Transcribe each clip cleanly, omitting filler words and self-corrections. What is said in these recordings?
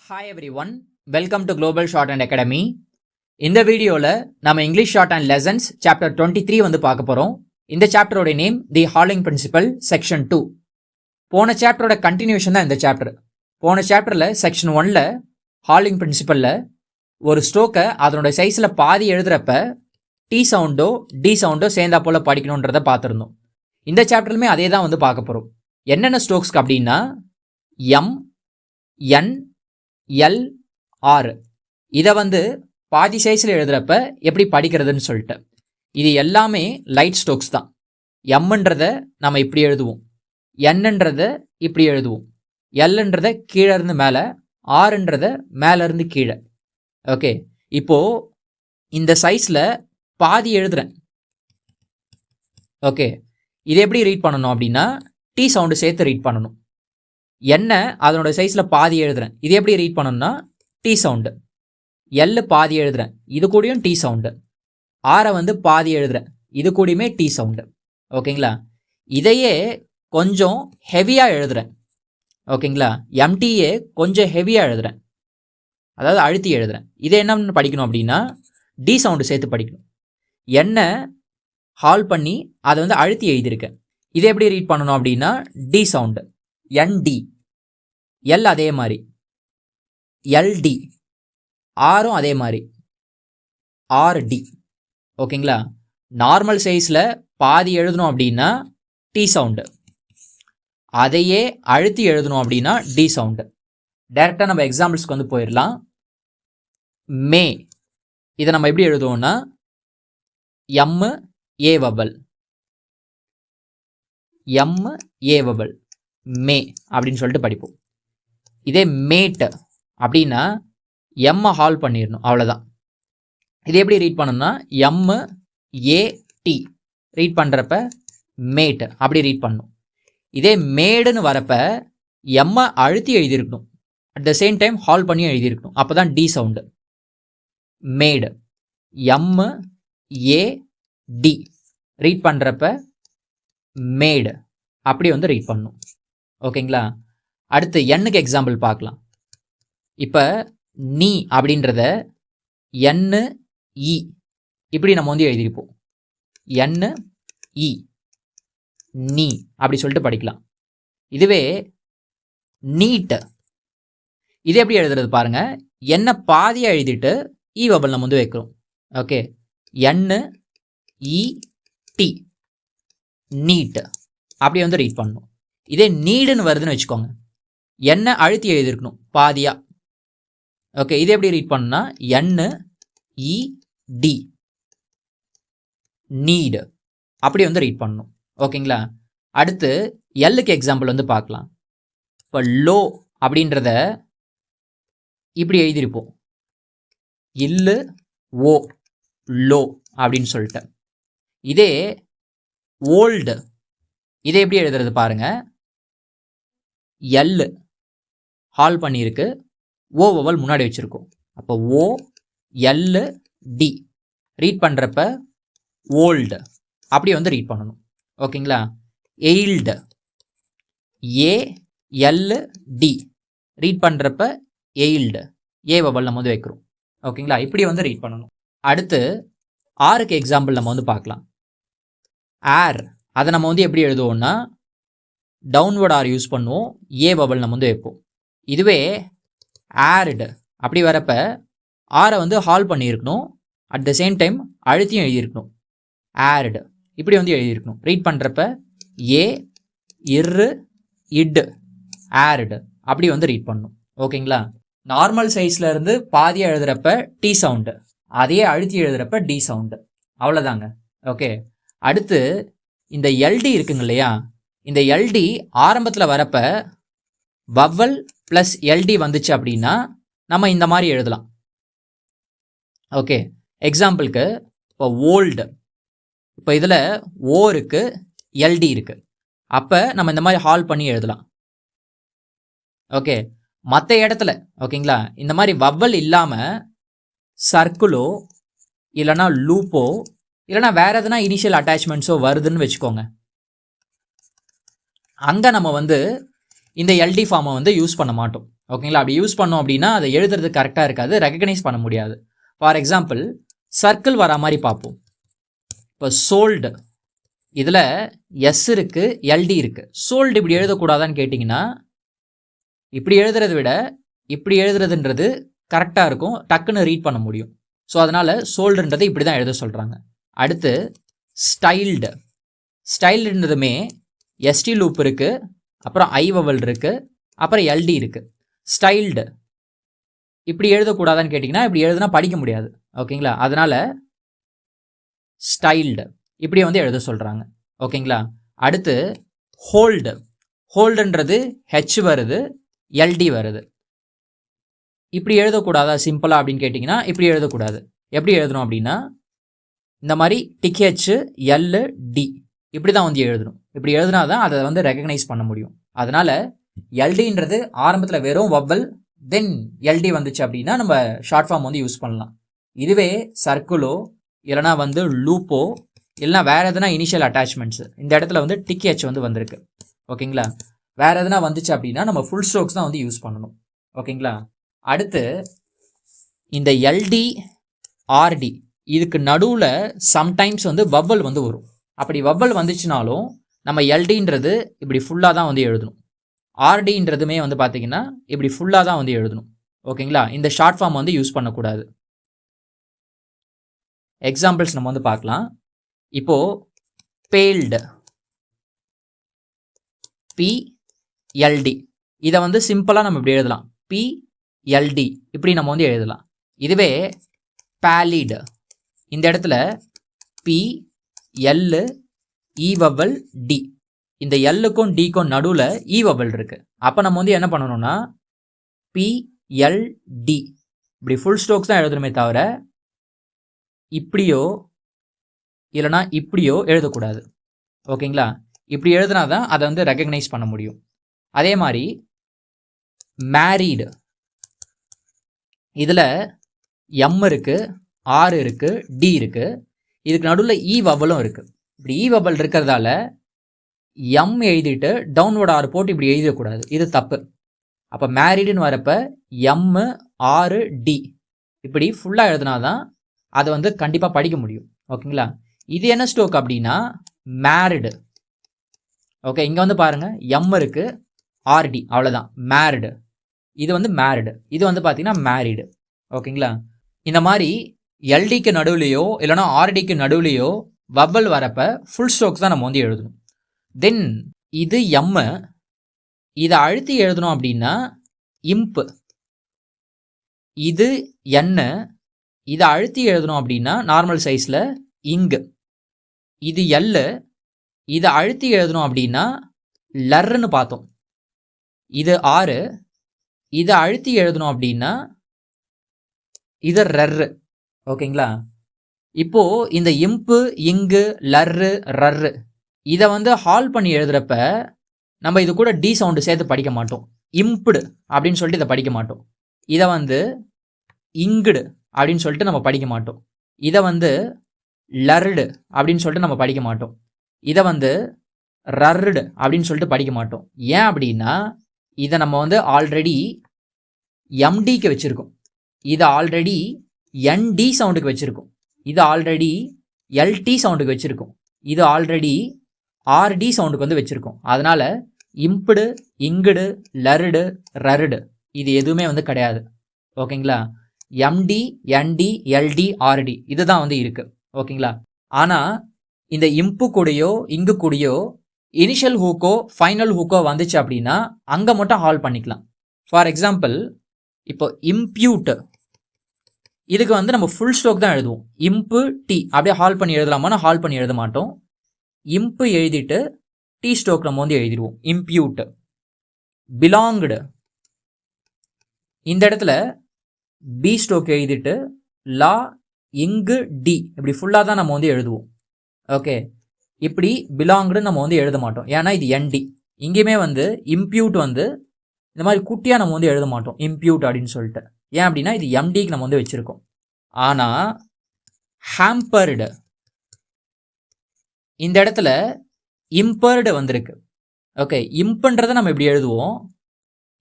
Hi everyone, welcome to Global Shorthand Academy. இந்த வீடியோவில் நம்ம English short and lessons chapter 23 வந்து பார்க்க போகிறோம். இந்த சாப்டரோட நேம் தி ஹாலிங் பிரின்சிபல் செக்ஷன் 2. போன சாப்டரோட கண்டினியூஷன் தான் இந்த சாப்டர். போன சாப்டரில் செக்ஷன் 1ல் ஹாலிங் பிரின்சிபலில் ஒரு ஸ்ட்ரோக்கை அதனோட சைஸில் பாதி எழுதுகிறப்ப டி சவுண்டோ டி சவுண்டோ சேர்ந்தா போல் படிக்கணுன்றதை பார்த்துருந்தோம். இந்த சாப்டர்லுமே அதே தான் வந்து பார்க்க போகிறோம். என்னென்ன ஸ்ட்ரோக்ஸ்க்கு அப்படின்னா எம், என், எல், ஆர். இதை வந்து பாதி சைஸில் எழுதுகிறப்ப எப்படி படிக்கிறதுன்னு சொல்லிட்டு இது எல்லாமே லைட் ஸ்ட்ரோக்ஸ் தான். எம்ன்றதை நம்ம இப்படி எழுதுவோம், என்னன்றதை இப்படி எழுதுவோம், எல்ன்றதை கீழே இருந்து மேலே, ஆறுன்றதை மேலே இருந்து கீழே. ஓகே, இப்போது இந்த சைஸில் பாதி எழுதுகிறேன். ஓகே, இதை எப்படி ரீட் பண்ணணும் அப்படின்னா டி சவுண்டு சேர்த்து ரீட் பண்ணணும். என்ன அதனோட சைஸில் பாதி எழுதுறேன், இது எப்படி ரீட் பண்ணணும்னா டி சவுண்டு. எல்லு பாதி எழுதுறேன், இது கூடயும் டி சவுண்டு. ஆரை வந்து பாதி எழுதுறேன், இது கூடயுமே டி சவுண்டு. ஓகேங்களா, இதையே கொஞ்சம் ஹெவியாக எழுதுறேன். ஓகேங்களா, எம்டிஏ கொஞ்சம் ஹெவியாக எழுதுறேன், அதாவது அழுத்தி எழுதுறேன். இதை என்ன படிக்கணும் அப்படின்னா டி சவுண்டு சேர்த்து படிக்கணும். என்ன ஹால் பண்ணி அதை வந்து அழுத்தி எழுதியிருக்கேன். இதை எப்படி ரீட் பண்ணணும் அப்படின்னா டி சவுண்டு, என்டி. எல் அதே மாதிரி, எல்டி. ஆரும் அதே மாதிரி, ஆர்டி. ஓகேங்களா, நார்மல் சைஸில் பாதி எழுதணும் அப்படின்னா டி சவுண்டு, அதையே அழுத்தி எழுதணும் அப்படின்னா டி சவுண்டு. டைரெக்டாக நம்ம எக்ஸாம்பிள்ஸ்க்கு வந்து போயிடலாம். மே, இதை நம்ம எப்படி எழுதுவோம்னா எம் ஏ வபல், எம் ஏ வபல், மே அப்படின்னு சொல்லிட்டு படிப்போம். இதே மேட் அப்படின்னா எம்மை ஹால் பண்ணிடணும், அவ்வளோதான். இது எப்படி ரீட் பண்ணணும்னா எம் ஏ டி ரீட் பண்ணுறப்ப மேட் அப்படி ரீட் பண்ணணும். இதே மேடுன்னு வரப்ப எம்மை அழுத்தி எழுதியிருக்கணும், அட் த சேம் டைம் ஹால் பண்ணி எழுதியிருக்கணும், அப்போ தான் டி சவுண்டு. மேடு, எம் ஏ டி ரீட் பண்ணுறப்ப மேடு அப்படி வந்து ரீட் பண்ணணும். ஓகேங்களா, அடுத்து எண்ணுக்கு எக்ஸாம்பிள் பார்க்கலாம். இப்போ நீ அப்படின்றத என்னு இ இப்படி நம்ம வந்து எழுதியிருப்போம். என்னு இ நீ அப்படி சொல்லிட்டு படிக்கலாம். இதுவே நீட், இது எப்படி எழுதுறது பாருங்க. என்ன பாதியாக எழுதிட்டு இ வபல் நம்ம வந்து வைக்கிறோம். ஓகே, என்னு இ டி நீட் அப்படி வந்து ரீட் பண்ணணும். இதே நீடுன்னு வருதுன்னு வச்சுக்கோங்க, என்ன அழுத்தி எழுதியிருக்கணும் பாதியா. ஓகே, இது எப்படி ரீட் பண்ணா என்னு இ டி நீடு அப்படி வந்து ரீட் பண்ணணும். ஓகேங்களா, அடுத்து எல்லுக்கு எக்ஸாம்பிள் வந்து பார்க்கலாம். இப்போ லோ அப்படின்றத இப்படி எழுதியிருப்போம், இல்லு ஓ லோ அப்படின்னு சொல்லிட்டு. இதே ஓல்டு, இதை எப்படி எழுதுறது பாருங்க. எல்லு ஹால் பண்ணியிருக்கு, ஓ வவல் முன்னாடி வச்சுருக்கோம், அப்போ ஓ எல்லு டி ரீட் பண்ணுறப்ப ஓல்டு அப்படி வந்து ரீட் பண்ணணும். ஓகேங்களா, எயில்டு, ஏ எல்லு டி ரீட் பண்ணுறப்ப எயில்டு, ஏ வவல் நம்ம வந்து வைக்கிறோம். ஓகேங்களா, இப்படி வந்து ரீட் பண்ணணும். அடுத்து ஆருக்கு எக்ஸாம்பிள் நம்ம வந்து பார்க்கலாம். ஏர், அதை நம்ம வந்து எப்படி எழுதுவோம்னா டவுன்வர்ட் ஆர் யூஸ் பண்ணுவோம், ஏ வவல் நம்ம வந்து வைப்போம். இதுவே ஏர்டு அப்படி வரப்ப ஆரை வந்து ஹால் பண்ணியிருக்கணும், அட் த சேம் டைம் அழுத்தியும் எழுதியிருக்கணும், ஏர்டு இப்படி வந்து எழுதியிருக்கணும். ரீட் பண்ணுறப்ப ஏ இரு இடு ஏர்டு அப்படி வந்து ரீட் பண்ணணும். ஓகேங்களா, நார்மல் சைஸில் இருந்து பாதியாக எழுதுகிறப்ப டி சவுண்டு, அதையே அழுத்தி எழுதுகிறப்ப டி சவுண்டு, அவ்வளோதாங்க. ஓகே, அடுத்து இந்த எல்டி இருக்குங்க இல்லையா, இந்த எல்டி ஆரம்பத்தில் வரப்ப வவல் ப்ளஸ் எல்டி வந்துச்சு அப்படின்னா நம்ம இந்த மாதிரி எழுதலாம். ஓகே, எக்ஸாம்பிளுக்கு இப்போ ஓல்டு, இப்போ இதில் ஓ இருக்கு எல்டி இருக்கு, அப்போ நம்ம இந்த மாதிரி ஹால் பண்ணி எழுதலாம். ஓகே, மற்ற இடத்துல ஓகேங்களா இந்த மாதிரி வவல் இல்லாமல் சர்க்குலோ இல்லைனா லூப்போ இல்லைனா வேற எதுனா இனிஷியல் அட்டாச்மெண்ட்ஸோ வருதுன்னு வச்சுக்கோங்க, அங்கே நம்ம வந்து இந்த எல்டி ஃபார்மை வந்து யூஸ் பண்ண மாட்டோம். ஓகேங்களா? அப்படி யூஸ் பண்ணோம் அப்படின்னா அதை எழுதுறது கரெக்டாக இருக்காது, ரெகக்னைஸ் பண்ண முடியாது. ஃபார் எக்ஸாம்பிள் சர்க்கிள் வர மாதிரி பார்ப்போம். இப்போ சோல்டு இதில் எஸ் இருக்குது, எல்டி இருக்குது. சோல்டு இப்படி எழுதக்கூடாதான்னு கேட்டிங்கன்னா, இப்படி எழுதுறதை விட இப்படி எழுதுறதுன்றது கரெக்டாக இருக்கும், டக்குன்னு ரீட் பண்ண முடியும். ஸோ அதனால் சோல்டுன்றதை இப்படி தான் எழுத சொல்கிறாங்க. அடுத்து ஸ்டைல்டு. ஸ்டைல்டுன்றதுமே எஸ்டி லூப் இருக்குது, அப்புறம் ஐ வவல் இருக்குது, அப்புறம் எல்டி இருக்குது. ஸ்டைல்டு இப்படி எழுதக்கூடாதான்னு கேட்டிங்கன்னா, இப்படி எழுதுனா படிக்க முடியாது. ஓகேங்களா? அதனால் ஸ்டைல்டு இப்படி வந்து எழுத சொல்கிறாங்க. ஓகேங்களா? அடுத்து ஹோல்டு. ஹோல்டுன்றது ஹெச் வருது, எல்டி வருது. இப்படி எழுதக்கூடாதா சிம்பிளாக அப்படின்னு கேட்டிங்கன்னா, இப்படி எழுதக்கூடாது. எப்படி எழுதணும் அப்படின்னா, இந்த மாதிரி டிக்ஹெச் எல் டி இப்படி தான் வந்து எழுதணும். இப்படி எழுதுனா தான் அதை வந்து ரெகக்னைஸ் பண்ண முடியும். அதனால் எல்டின்றது ஆரம்பத்தில் வெறும் வவ்வல், தென் எல்டி வந்துச்சு அப்படின்னா நம்ம ஷார்ட் ஃபார்ம் வந்து யூஸ் பண்ணலாம். இதுவே சர்க்கிளோ இல்லைனா வந்து லூப்போ இல்லைனா வேறு எதுனா இனிஷியல் அட்டாச்மெண்ட்ஸு, இந்த இடத்துல வந்து டிக்ஹெச் வந்து வந்திருக்கு. ஓகேங்களா? வேறு எதுனா வந்துச்சு அப்படின்னா நம்ம ஃபுல் ஸ்ட்ரோக்ஸ் தான் வந்து யூஸ் பண்ணணும். ஓகேங்களா? அடுத்து இந்த எல்டி ஆர்டி இதுக்கு நடுவில் சம்டைம்ஸ் வந்து வவ்வல் வந்து வரும். அப்படி வவ்வல் வந்துச்சுனாலும் நம்ம எல்டின்றது இப்படி ஃபுல்லாக தான் வந்து எழுதணும். ஆர்டின்றதுமே வந்து பார்த்தீங்கன்னா இப்படி ஃபுல்லாக தான் வந்து எழுதணும். ஓகேங்களா? இந்த ஷார்ட் ஃபார்ம் வந்து யூஸ் பண்ணக்கூடாது. எக்ஸாம்பிள்ஸ் நம்ம வந்து பார்க்கலாம். இப்போது பேல்டு பிஎல்டி இதை வந்து சிம்பிளாக நம்ம இப்படி எழுதலாம், பிஎல்டி இப்படி நம்ம வந்து எழுதலாம். இதுவே பேலிடு இந்த இடத்துல B L E vowel T, இந்த எல்லுக்கும் டிக்கும் நடுவில் இ வவல் இருக்கு. அப்போ நம்ம வந்து என்ன பண்ணணும்னா பிஎல்டி இப்படி ஃபுல் ஸ்ட்ரோக்ஸ் தான் எழுதணுமே தவிர இப்படியோ இல்லைனா இப்படியோ எழுதக்கூடாது. ஓகேங்களா? இப்படி எழுதுனா தான் அதை வந்து ரெகக்னைஸ் பண்ண முடியும். அதே மாதிரி மேரீடு இதில் எம் இருக்குது, ஆர் இருக்குது, டி இருக்குது. இதுக்கு நடுவில் இ வவலும் இருக்குது. இப்படி இ வவல் இருக்கிறதால எம் எழுதிட்டு டவுன்வோர்ட் ஆர் போட்டு இப்படி எழுதக்கூடாது, இது தப்பு. அப்போ மேரீடுன்னு வரப்போ எம் ஆர் டி இப்படி ஃபுல்லாக எழுதுனா தான் அதை வந்து கண்டிப்பாக படிக்க முடியும். ஓகேங்களா? இது என்ன ஸ்ட்ரோக் அப்படின்னா மேரிடு. ஓகே, இங்கே வந்து பாருங்கள் எம் இருக்குது, ஆர்டி, அவ்வளோதான் மேரிடு. இது வந்து மேரிடு, இது வந்து பார்த்தீங்கன்னா மேரிடு. ஓகேங்களா? இந்த மாதிரி எல்டிக்கு நடுவுலையோ இல்லைனா ஆர்டிக்கு நடுவுலையோ வவ்வல் வரப்போ ஃபுல் ஸ்ட்ரோக்ஸ் தான் நம்ம வந்து எழுதணும். தென் இது எம், இதை அழுத்தி எழுதணும் அப்படின்னா இம்ப். இது என்ன, இதை அழுத்தி எழுதணும் அப்படின்னா நார்மல் சைஸில் இங்கு. இது எல், இதை அழுத்தி எழுதணும் அப்படின்னா லர்ன்னு பார்த்தோம். இது ஆறு, இதை அழுத்தி எழுதணும் அப்படின்னா இது ரர்ரு. ஓகேங்களா? இப்போ இந்த இம்பு இங்கு லர்ரு ரர்ரு இதை வந்து ஹால் பண்ணி எழுதுறப்ப நம்ம இது கூட டி சவுண்டு சேர்த்து படிக்க மாட்டோம். இம்புடு அப்படின்னு சொல்லிட்டு இதை படிக்க மாட்டோம். இதை வந்து இங்குடு அப்படின்னு சொல்லிட்டு நம்ம படிக்க மாட்டோம். இதை வந்து லர்டு அப்படின்னு சொல்லிட்டு நம்ம படிக்க மாட்டோம். இதை வந்து ரர்டு அப்படின்னு சொல்லிட்டு படிக்க மாட்டோம். ஏன் அப்படின்னா இதை நம்ம வந்து ஆல்ரெடி எம்டிக்கு வச்சுருக்கோம், இதை ஆல்ரெடி என்டி சவுண்டுக்கு வச்சுருக்கோம், இது ஆல்ரெடி எல்டி சவுண்டுக்கு வச்சுருக்கோம், இது ஆல்ரெடி ஆர்டி சவுண்டுக்கு வந்து வச்சுருக்கோம். அதனால் இம்புடு இங்குடு லருடு ரருடு இது எதுவுமே வந்து கிடையாது. ஓகேங்களா? எம்டி என்டி எல்டி ஆர்டி இதுதான் வந்து இருக்குது. ஓகேங்களா? ஆனால் இந்த இம்பு கூடயோ இங்கு கூடயோ இனிஷியல் ஹூக்கோ ஃபைனல் ஹூக்கோ வந்துச்சு அப்படின்னா அங்கே மட்டும் ஹால் பண்ணிக்கலாம். ஃபார் எக்ஸாம்பிள் இப்போ இம்ப்யூட், இதுக்கு வந்து நம்ம ஃபுல் ஸ்ட்ரோக் தான் எழுதுவோம். இம்பு டி அப்படியே ஹால் பண்ணி எழுதலாமான்னா ஹால் பண்ணி எழுத மாட்டோம். இம்பு எழுதிட்டு டி ஸ்ட்ரோக் நம்ம வந்து எழுதிடுவோம். இம்ப்யூட். பிலாங்டு, இந்த இடத்துல பி ஸ்ட்ரோக் எழுதிட்டு லா இங்கு டி இப்படி ஃபுல்லாக தான் நம்ம வந்து எழுதுவோம். ஓகே, இப்படி பிலாங்டு நம்ம வந்து எழுத மாட்டோம், ஏன்னா இது என்டி. இங்கேயுமே வந்து இம்ப்யூட் வந்து இந்த மாதிரி குட்டியாக நம்ம வந்து எழுத மாட்டோம் இம்ப்யூட் அப்படின்னு சொல்லிட்டு. ஏன் அப்படின்னா இது எம்டிக்கு நம்ம வந்து வச்சுருக்கோம். ஆனால் ஹாம்பர்டு, இந்த இடத்துல இம்பர்டு வந்திருக்கு. ஓகே, இம்புன்றதை நம்ம இப்படி எழுதுவோம்,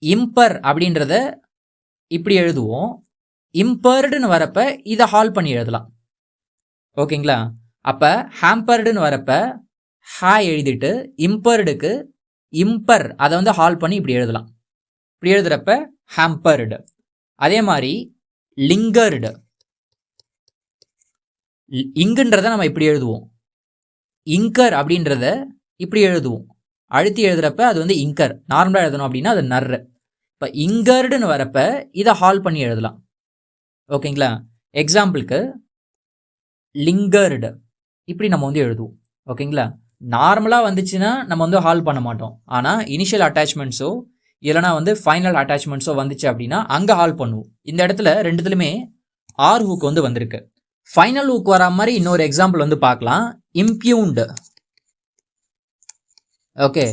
இம்பர் அப்படின்றத இப்படி எழுதுவோம். இம்பர்டுன்னு வரப்ப இதை ஹால் பண்ணி எழுதலாம். ஓகேங்களா? அப்போ ஹேம்பர்டுன்னு வரப்ப ஹா எழுதிட்டு இம்பர்டுக்கு இம்பர் அதை வந்து ஹால் பண்ணி இப்படி எழுதலாம். இப்படி எழுதுறப்ப ஹேம்பர்டு. அதே மாதிரி லிங்கர்டு, இங்குன்றத நம்ம இப்படி எழுதுவோம். இங்கர் அப்படின்றத இப்படி எழுதுவோம். அழுத்தி எழுதுறப்ப அது வந்து இங்கர். நார்மலாக எழுதணும் அப்படின்னா அது நர்ரு. இப்போ இங்கர்டுன்னு வரப்ப இதை ஹால் பண்ணி எழுதலாம். ஓகேங்களா? எக்ஸாம்பிளுக்கு லிங்கர்டு இப்படி நம்ம வந்து எழுதுவோம். ஓகேங்களா? நார்மலாக வந்துச்சுன்னா நம்ம வந்து ஹால் பண்ண மாட்டோம். ஆனால் இனிஷியல் அட்டாச்மெண்ட்ஸோ இல்லைனா வந்து ஃபைனல் அட்டாச்மெண்ட்ஸோ வந்துச்சு அப்படின்னா அங்கே ஹால் பண்ணுவோம். இந்த இடத்துல ரெண்டுத்துலையுமே ஆர் ஹூக் வந்து வந்திருக்கு. ஃபைனல் ஹூக் வரா மாதிரி இன்னொரு எக்ஸாம்பிள் வந்து பார்க்கலாம். இம்ப்யூன்டு. ஓகே,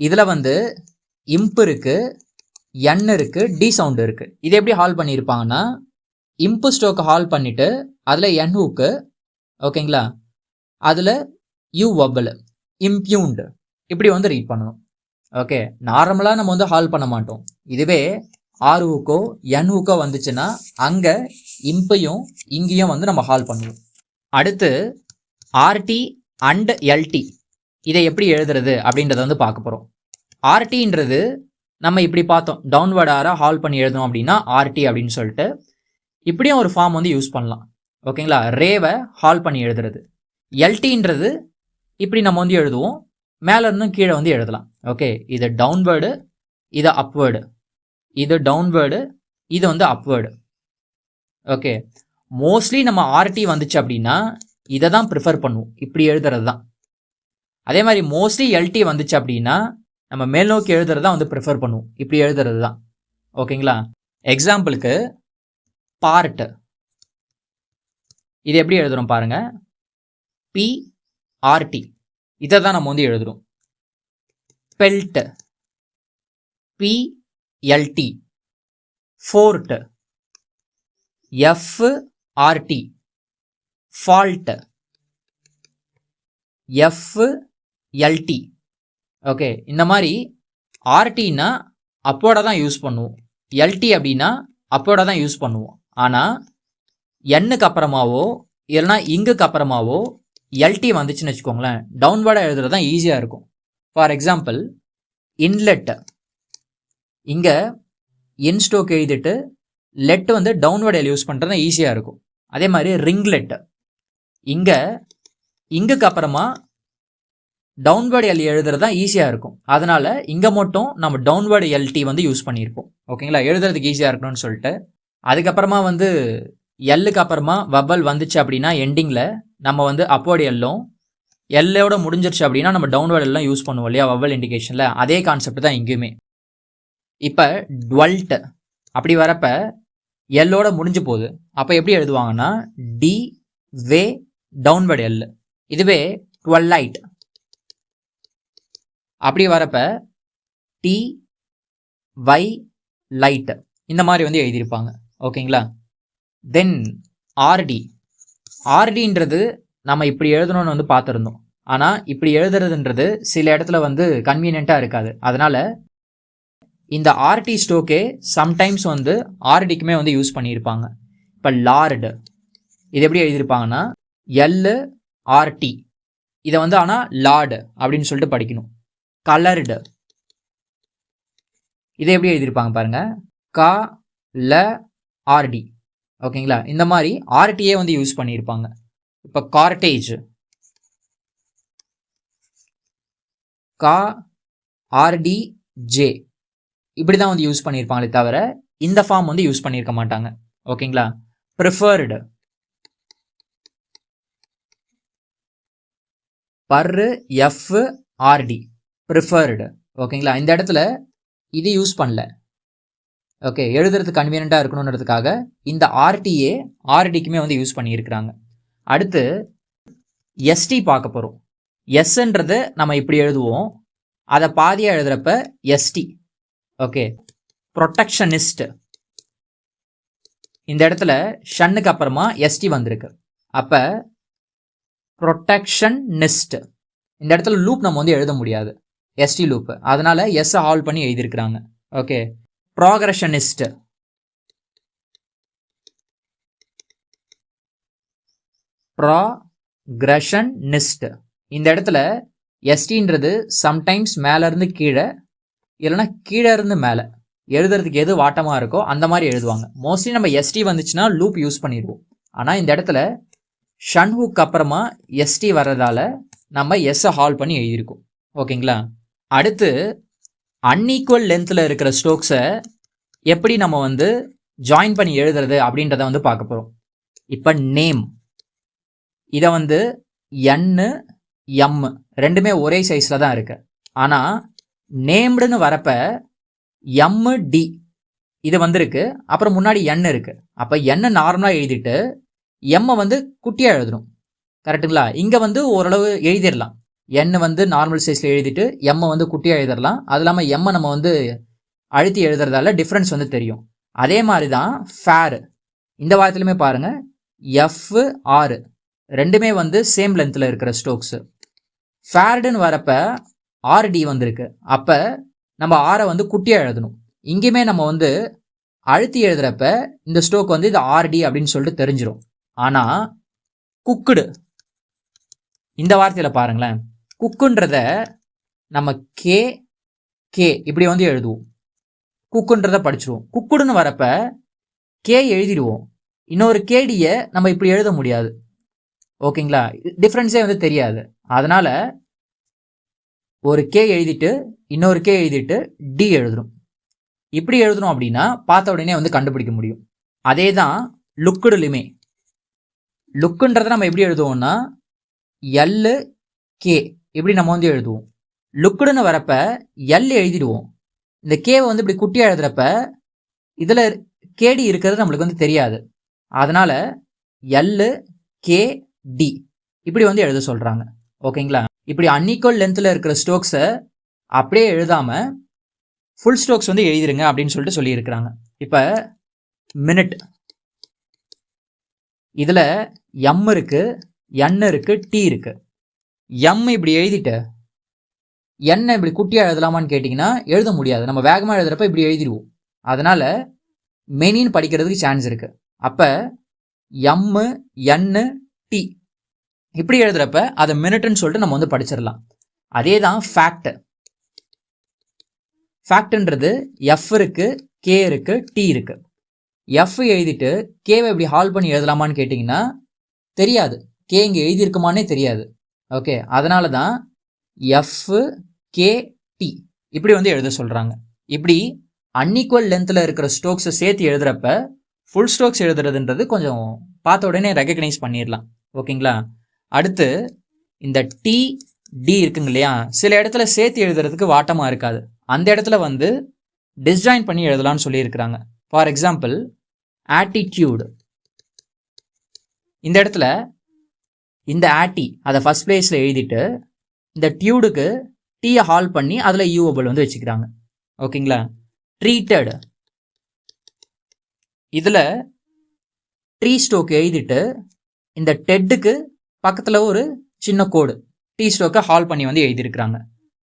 இதில் வந்து இம்ப் இருக்கு, என் இருக்கு, டி சவுண்ட் இருக்கு. இது எப்படி ஹால் பண்ணியிருப்பாங்கன்னா இம்ப் ஸ்டோக்கு ஹால் பண்ணிட்டு அதில் என் ஹூக்கு, ஓகேங்களா, அதில் யூ வபல், இம்ப்யூன்டு இப்படி வந்து ரீட் பண்ணணும். ஓகே, நார்மலாக நம்ம வந்து ஹால் பண்ண மாட்டோம். இதுவே ஆர் ஹூக்கோ என் ஹூக்கோ வந்துச்சுன்னா அங்கே இம்பையும் இங்கேயும் வந்து நம்ம ஹால் பண்ணுவோம். அடுத்து ஆர்டி அண்ட் எல்டி இதை எப்படி எழுதுறது அப்படின்றத வந்து பார்க்க போகிறோம். ஆர்டின்றது நம்ம இப்படி பார்த்தோம், டவுன்வர்ட் ஆரை ஹால் பண்ணி எழுதணும் அப்படின்னா ஆர்டி அப்படின்னு சொல்லிட்டு இப்படியும் ஒரு ஃபார்ம் வந்து யூஸ் பண்ணலாம். ஓகேங்களா? ரேவை ஹால் பண்ணி எழுதுறது. எல்டின்றது இப்படி நம்ம வந்து எழுதுவோம், மேலே இருந்தும் கீழே வந்து எழுதலாம். ஓகே, இது டவுன்வேர்டு, இது அப்வேர்டு, இது டவுன்வேர்டு, இது வந்து அப்வேர்டு. ஓகே, மோஸ்ட்லி நம்ம ஆர்டி வந்துச்சு அப்படின்னா இதை தான் ப்ரிஃபர் பண்ணுவோம், இப்படி எழுதுறது தான். அதே மாதிரி மோஸ்ட்லி எல்டி வந்துச்சு அப்படின்னா நம்ம மேல் நோக்கி எழுதுறது தான் வந்து ப்ரிஃபர் பண்ணுவோம், இப்படி எழுதுறது தான். ஓகேங்களா? எக்ஸாம்பிளுக்கு பார்ட், இது எப்படி எழுதுறோம் பாருங்க, பிஆர்டி இதை தான் நம்ம வந்து எழுதுறோம். Belt, BLT. Fort, FRT. Fault, FLT. Okay, இந்த மாதிரி ஆர்டின்னா அப்போட தான் யூஸ் பண்ணுவோம், எல்டி அப்படின்னா அப்போட தான் யூஸ் பண்ணுவோம். ஆனால் எண்ணுக்கு அப்புறமாவோ இல்லைனா இங்குக்கு அப்புறமாவோ எல்டி வந்துச்சுன்னு வச்சுக்கோங்களேன், டவுன்வேர்டாக எழுதுறது தான் ஈஸியாக இருக்கும். ஃபார் எக்ஸாம்பிள் இன்லெட், இங்கே இன்ஸ்டோக் எழுதிட்டு லெட் வந்து டவுன்வேர்டில் யூஸ் பண்ணுறது தான் ஈஸியாக இருக்கும். அதே மாதிரி ரிங்லெட், இங்கே இங்குக்கு அப்புறமா டவுன்வேர்டு எல் எழுதுறது தான் ஈஸியாக இருக்கும். அதனால் இங்கே மட்டும் நம்ம டவுன்வேர்டு எல்டி வந்து யூஸ் பண்ணியிருப்போம். ஓகேங்களா? எழுதுறதுக்கு ஈஸியாக இருக்கணும்னு சொல்லிட்டு. அதுக்கப்புறமா வந்து எல்லுக்கு அப்புறமா வபல் வந்துச்சு அப்படின்னா எண்டிங்கில் நம்ம வந்து அப்போர்டு எல்லும், எல்லோட முடிஞ்சிருச்சு அப்படின்னா நம்ம டவுன்வேர்டு எல்லாம் யூஸ் பண்ணுவோம் இல்லையா வவல் இண்டிகேஷனில். அதே கான்செப்ட் தான் இங்கேயுமே. இப்போ டுவெல்ட் அப்படி வரப்ப எல்லோட முடிஞ்சு போகுது, அப்போ எப்படி எழுதுவாங்கன்னா டி வே டவுன்வேர்டு எல். இதுவே டுவெல்லைட் அப்படி வரப்ப டி வை லைட் இந்த மாதிரி வந்து எழுதியிருப்பாங்க. ஓகேங்களா? தென் ஆர்டி, ஆர்டின்றது நம்ம இப்படி எழுதணும்னு வந்து பார்த்துருந்தோம். ஆனால் இப்படி எழுதுறதுன்றது சில இடத்துல வந்து கன்வீனியண்ட்டாக இருக்காது. அதனால் இந்த ஆர்டி ஸ்டோக்கே சம்டைம்ஸ் வந்து ஆர்டிக்குமே வந்து யூஸ் பண்ணியிருப்பாங்க. இப்போ லார்டு, இது எப்படி எழுதியிருப்பாங்கன்னா எல்லு ஆர்டி, இதை வந்து ஆனால் லார்டு அப்படின்னு சொல்லிட்டு படிக்கணும். கலர்டு, இதை எப்படி எழுதியிருப்பாங்க பாருங்க, கா ல ஆர்டி. ஓகேங்களா? இந்த மாதிரி ஆர்டியே வந்து யூஸ் பண்ணியிருப்பாங்க. இப்போ கார்டேஜ், கா ஆர்டி ஜே இப்படி தான் வந்து யூஸ் பண்ணியிருப்பாங்களே தவிர இந்த ஃபார்ம் வந்து யூஸ் பண்ணியிருக்க மாட்டாங்க. ஓகேங்களா? ப்ரிஃபர்டு, பர் எஃப் ஆர்டி ப்ரிஃபர்டு. ஓகேங்களா? இந்த இடத்துல இது யூஸ் பண்ணல. ஓகே, எழுதுறதுக்கு கன்வீனியண்ட்டாக இருக்கணுன்றதுக்காக இந்த ஆர்டிஏ ஆர்டிக்குமே வந்து யூஸ் பண்ணியிருக்கிறாங்க. அடுத்து எஸ்டி பார்க்க போகிறோம். எஸ்ன்றது நம்ம இப்படி எழுதுவோம், அதை பாதியாக எழுதுறப்ப எஸ்டி. ஓகே, ப்ரொடெக்ஷனிஸ்ட், இந்த இடத்துல ஷன்னுக்கு அப்புறமா எஸ்டி வந்திருக்கு. அப்போ ப்ரொடெக்ஷனிஸ்ட், இந்த இடத்துல லூப் நம்ம வந்து எழுத முடியாது, எஸ்டி லூப், அதனால எஸ் ஹால் பண்ணி எழுதியிருக்கிறாங்க. ஓகே, ப்ராக்ரஷனிஸ்ட், ப்ராக்ரஷனிஸ்ட். இந்த இடத்துல எஸ்டின்றது சம்டைம்ஸ் மேல இருந்து கீழே இல்லைன்னா கீழே இருந்து மேலே எழுதுறதுக்கு எது வாட்டமாக இருக்கோ அந்த மாதிரி எழுதுவாங்க. மோஸ்ட்லி நம்ம எஸ்டி வந்துச்சுன்னா லூப் யூஸ் பண்ணிடுவோம். ஆனால் இந்த இடத்துல ஷன்ஹுக் அப்புறமா எஸ்டி வர்றதால நம்ம எஸ்ஸை ஹால் பண்ணி எழுதியிருக்கோம். ஓகேங்களா? அடுத்து அன்ஈக்குவல் லென்த்தில் இருக்கிற ஸ்ட்ரோக்ஸை எப்படி நம்ம வந்து ஜாயின் பண்ணி எழுதுறது அப்படின்றத வந்து பார்க்க போகிறோம். இப்போ நேம், இதை வந்து என்னு எம் ரெண்டுமே ஒரே சைஸில் தான் இருக்கு. ஆனால் நேம்டுன்னு வரப்ப எம்மு டி இது வந்திருக்கு, அப்புறம் முன்னாடி என் இருக்கு. அப்போ என்ன நார்மலாக எழுதிட்டு எம்மை வந்து குட்டியாக எழுதணும். கரெக்டுங்களா? இங்கே வந்து ஓரளவு எழுதிடலாம். என் வந்து நார்மல் சைஸில் எழுதிட்டு எம்மை வந்து குட்டியாக எழுதிடலாம். அது இல்லாமல் எம்மை நம்ம வந்து அழுத்தி எழுதுறதால டிஃப்ரென்ஸ் வந்து தெரியும். அதே மாதிரி தான் ஃபேர், இந்த வாரத்துலையுமே பாருங்கள் எஃப் ஆர் ரெண்டுமே வந்து சேம் லென்த்தில் இருக்கிற ஸ்ட்ரோக்ஸு. ஃபேர்டுன்னு வரப்ப ஆர்டி வந்திருக்கு, அப்போ நம்ம ஆரை வந்து குட்டியாக எழுதணும். இங்கேயுமே நம்ம வந்து அழுத்தி எழுதுறப்ப இந்த ஸ்ட்ரோக் வந்து இது ஆர்டி அப்படின்னு சொல்லிட்டு தெரிஞ்சிடும். ஆனால் குக்குடு இந்த வார்த்தையில் பாருங்களேன், குக்குன்றத நம்ம கே கே இப்படி வந்து எழுதுவோம், குக்குன்றத படிச்சிருவோம். குக்குடுன்னு வரப்ப கே எழுதிடுவோம், இன்னொரு கேடியை நம்ம இப்படி எழுத முடியாது. ஓகேங்களா? டிஃப்ரென்ஸே வந்து தெரியாது. அதனால ஒரு கே எழுதிட்டு இன்னொரு கே எழுதிட்டு டி எழுதணும். இப்படி எழுதணும் அப்படின்னா பார்த்த உடனே வந்து கண்டுபிடிக்க முடியும். அதே தான் லுக்குடுலுமே. லுக்குன்றதை நம்ம எப்படி எழுதுவோம்னா எல்லு கே இப்படி நம்ம வந்து எழுதுவோம். லுக்குடுன்னு வரப்ப எல் எழுதிடுவோம். இந்த கேவை வந்து இப்படி குட்டியாக எழுதுறப்ப இதில் கேடி இருக்கிறது நம்மளுக்கு வந்து தெரியாது. அதனால எல்லு கே டி இப்படி வந்து எழுத சொல்கிறாங்க. ஓகேங்களா? இப்படி அன்ஈக்குவல் லென்த்தில் இருக்கிற ஸ்ட்ரோக்ஸை அப்படியே எழுதாமல் ஃபுல் ஸ்ட்ரோக்ஸ் வந்து எழுதிருங்க அப்படின்னு சொல்லிட்டு சொல்லியிருக்கிறாங்க. இப்போ மினிட், இதில் எம் இருக்குது, என் இருக்குது, டி இருக்குது. எம் இப்படி எழுதிட்டு என்ன இப்படி குட்டியாக எழுதலாமான்னு கேட்டிங்கன்னா எழுத முடியாது. நம்ம வேகமாக எழுதுறப்ப இப்படி எழுதிடுவோம். அதனால் மெனின்னு படிக்கிறதுக்கு சான்ஸ் இருக்குது. அப்போ எம்மு என்னு டி இப்படி எழுதுறப்ப அதை மினிட்னு சொல்லிட்டு நம்ம வந்து படிச்சிடலாம். அதே தான் ஃபேக்ட். ஃபேக்ட்ன்றது எஃப் இருக்கு, கே இருக்கு, டி இருக்கு. எஃப் எழுதிட்டு கேவை இப்படி ஹால் பண்ணி எழுதலாமான்னு கேட்டிங்கன்னா தெரியாது, கே இங்கே எழுதியிருக்குமானே தெரியாது. ஓகே, அதனால தான் எஃப் கே டி இப்படி வந்து எழுத சொல்கிறாங்க. இப்படி அன்ஈக்குவல் லென்த்தில் இருக்கிற ஸ்ட்ரோக்ஸை சேர்த்து எழுதுறப்ப ஃபுல் ஸ்ட்ரோக்ஸ் எழுதுறதுன்றது கொஞ்சம் பார்த்த உடனே ரெகக்னைஸ் பண்ணிடலாம். ஓகேங்களா? அடுத்து இந்த டி டி இருக்குங்க இல்லையா, சில இடத்துல சேர்த்து எழுதுறதுக்கு வாட்டமாக இருக்காது. அந்த இடத்துல வந்து டிஸ்ஜாயின் பண்ணி எழுதலாம்னு சொல்லியிருக்கிறாங்க. ஃபார் எக்ஸாம்பிள் ஆட்டிடியூடு, இந்த இடத்துல இந்த ஆட்டி அதை ஃபர்ஸ்ட் பிளேஸில் எழுதிட்டு இந்த டியூடுக்கு டீயை ஹால் பண்ணி அதில் யூவபிள் வந்து வச்சுக்கிறாங்க. ஓகேங்களா? ட்ரீட்டட், இதில் ட்ரீ ஸ்ட்ரோக் எழுதிட்டு இந்த டெட்டுக்கு பக்கத்தில் ஒரு சின்ன கோடு டீ ஸ்ட்ரோக்கை ஹால் பண்ணி வந்து எழுதியிருக்கிறாங்க.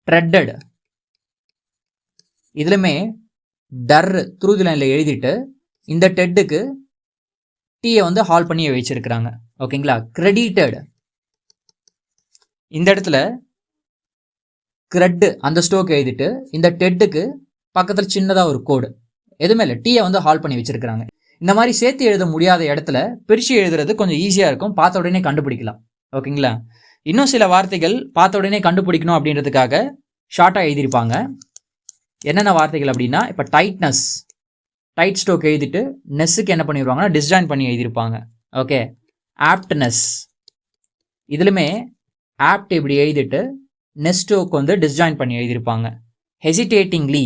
ட்ரெட்டட், இதுலையுமே டர் த்ரூ தி லைனில் எழுதிட்டு இந்த டெட்டுக்கு டீயை வந்து ஹால் பண்ணி வச்சிருக்கிறாங்க. ஓகேங்களா? கிரெடிட்டட், இந்த இடத்துல கிரெட் அந்த ஸ்ட்ரோக் எழுதிட்டு இந்த டெட்டுக்கு பக்கத்தில் சின்னதாக ஒரு கோடு, எதுவுமே இல்லை, டீயை வந்து ஹால் பண்ணி வச்சிருக்கிறாங்க. இந்த மாதிரி சேர்த்து எழுத முடியாத இடத்துல பிரித்து எழுதுறது கொஞ்சம் ஈஸியாக இருக்கும், பார்த்த உடனே கண்டுபிடிக்கலாம். ஓகேங்களா? இன்னும் சில வார்த்தைகள் பார்த்த உடனே கண்டுபிடிக்கணும் அப்படின்றதுக்காக ஷார்ட்டாக எழுதியிருப்பாங்க. என்னென்ன வார்த்தைகள் அப்படின்னா, இப்போ டைட்னஸ், டைட் ஸ்ட்ரோக் எழுதிட்டு நெஸ்ஸுக்கு என்ன பண்ணிடுவாங்கன்னா டிஸ்ஜாயின் பண்ணி எழுதியிருப்பாங்க. ஓகே. ஆப்ட்னஸ், இதுலையுமே ஆப்ட் இப்படி எழுதிட்டு நெஸ் ஸ்ட்ரோக் வந்து டிஸ்ஜாயின் பண்ணி எழுதியிருப்பாங்க. ஹெசிடேட்டிங்லி,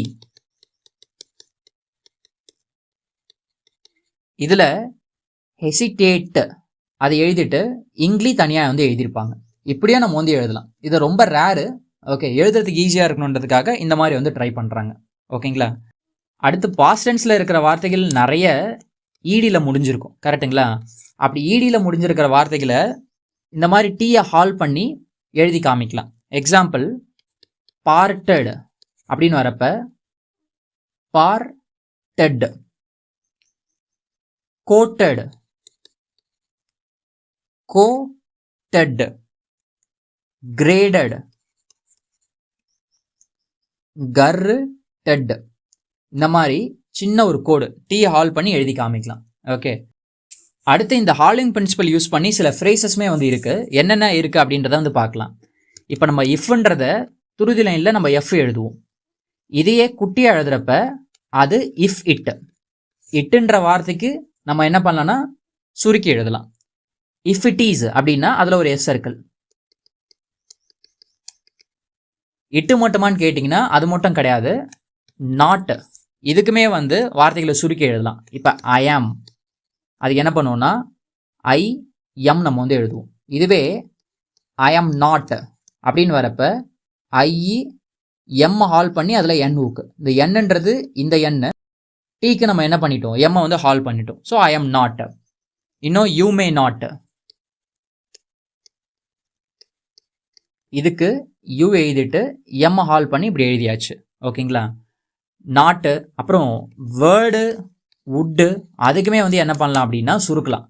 இதில் ஹெசிடேட் அதை எழுதிட்டு இங்கிலி தனியாக வந்து எழுதியிருப்பாங்க. இப்படியே நம்ம வந்து எழுதலாம். இது ரொம்ப ரேரு. ஓகே, எழுதுறதுக்கு ஈஸியாக இருக்கணுன்றதுக்காக இந்த மாதிரி வந்து ட்ரை பண்ணுறாங்க. ஓகேங்களா? அடுத்து பாஸ்ட் டென்ஸில் இருக்கிற வார்த்தைகள் நிறைய ஈடியில் முடிஞ்சிருக்கும். கரெக்டுங்களா? அப்படி ஈடியில் முடிஞ்சிருக்கிற வார்த்தைகளை இந்த மாதிரி டீயை ஹால் பண்ணி எழுதி காமிக்கலாம். எக்ஸாம்பிள் பார்ட்டட் அப்படின்னு வரப்ப பார் கோட்டட், கோட்டட், கோட்டட், கிரேடட், கர்டட். இந்த மாதிரி சின்ன ஒரு கோடு டி ஹால் பண்ணி எழுதி காமிக்கலாம். ஓகே, அடுத்து இந்த ஹாலிங் பிரின்சிபல் யூஸ் பண்ணி சில ஃப்ரேசஸ்மே வந்து இருக்கு. என்னென்ன இருக்கு அப்படின்றத வந்து பார்க்கலாம். இப்போ நம்ம இஃப்ன்றத துருதி லைனில் நம்ம எஃப் எழுதுவோம். இதையே குட்டியாக எழுதுறப்ப அது இஃப் இட். இட்டுன்ற வார்த்தைக்கு நம்ம என்ன பண்ணலாம்னா சுருக்கி எழுதலாம். இஃப் இட் ஈஸ் அப்படின்னா அதில் ஒரு எஸ் சர்க்கிள். இட்டு மட்டுமான்னு கேட்டிங்கன்னா அது மட்டும் கிடையாது, நாட் இதுக்குமே வந்து வார்த்தைகளை சுருக்கி எழுதலாம். இப்போ ஐ ஆம், அதுக்கு என்ன பண்ணுவோம்னா ஐ எம் நம்ம வந்து எழுதுவோம். இதுவே ஐ ஆம் நாட் அப்படின்னு வரப்ப ஐ எம் ஹால் பண்ணி அதில் என் ஊக்கு. இந்த என்னன்றது இந்த எண்ணு, டீக்கு நம்ம என்ன பண்ணிட்டோம், எம்மை வந்து ஹால் பண்ணிட்டோம். So I am not. இன்னும் யூ மே நாட், இதுக்கு யூ எழுதிட்டு எம் ஹால் பண்ணி இப்படி எழுதியாச்சு. ஓகேங்களா, நாட்டு. அப்புறம் வேர்டு வுட்டு, அதுக்குமே வந்து என்ன பண்ணலாம் அப்படின்னா சுருக்கலாம்.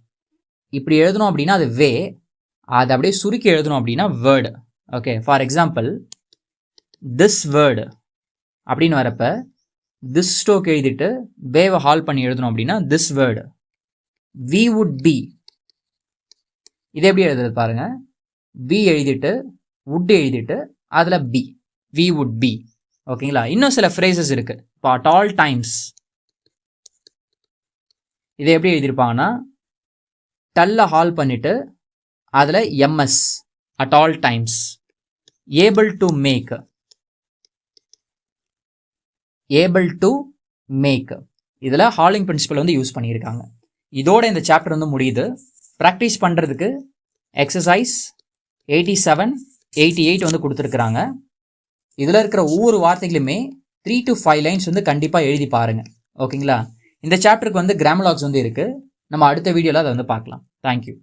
இப்படி எழுதணும் அப்படின்னா அது வே, அதை அப்படியே சுருக்கி எழுதணும் அப்படின்னா word. Okay, for example this word அப்படின்னு வரப்ப திஸ் ஸ்டோக் எழுதிட்டு வேவை ஹால் பண்ணி எழுதணும் அப்படின்னா this word. We would be, இது எப்படி எழுதுறது பாருங்க, வி எழுதிட்டு வுட் எழுதிட்டு அதில் பி, வி வுட் பி. ஓகேங்களா, இன்னும் சில ஃப்ரேசஸ் இருக்கு. இப்போ அட் ஆல் டைம்ஸ், இதை எப்படி எழுதியிருப்பாங்கன்னா டல்ல ஹால் பண்ணிட்டு அதில் MS, at all times. Able to make, able to make, இதில் ஹாலிங் பிரின்சிபல் வந்து யூஸ் பண்ணியிருக்காங்க. இதோட இந்த சாப்டர் வந்து முடியுது. ப்ராக்டிஸ் பண்ணுறதுக்கு எக்ஸசைஸ் 87, 88 வந்து கொடுத்துருக்குறாங்க. இதில் இருக்கிற ஒவ்வொரு வார்த்தைகளுமே 3 to 5 லைன்ஸ் வந்து கண்டிப்பாக எழுதி பாருங்கள். ஓகேங்களா, இந்த சாப்டருக்கு வந்து கிராமலாக்ஸ் வந்து இருக்குது. நம்ம அடுத்த வீடியோவில் அதை வந்து பார்க்கலாம். தேங்க்யூ.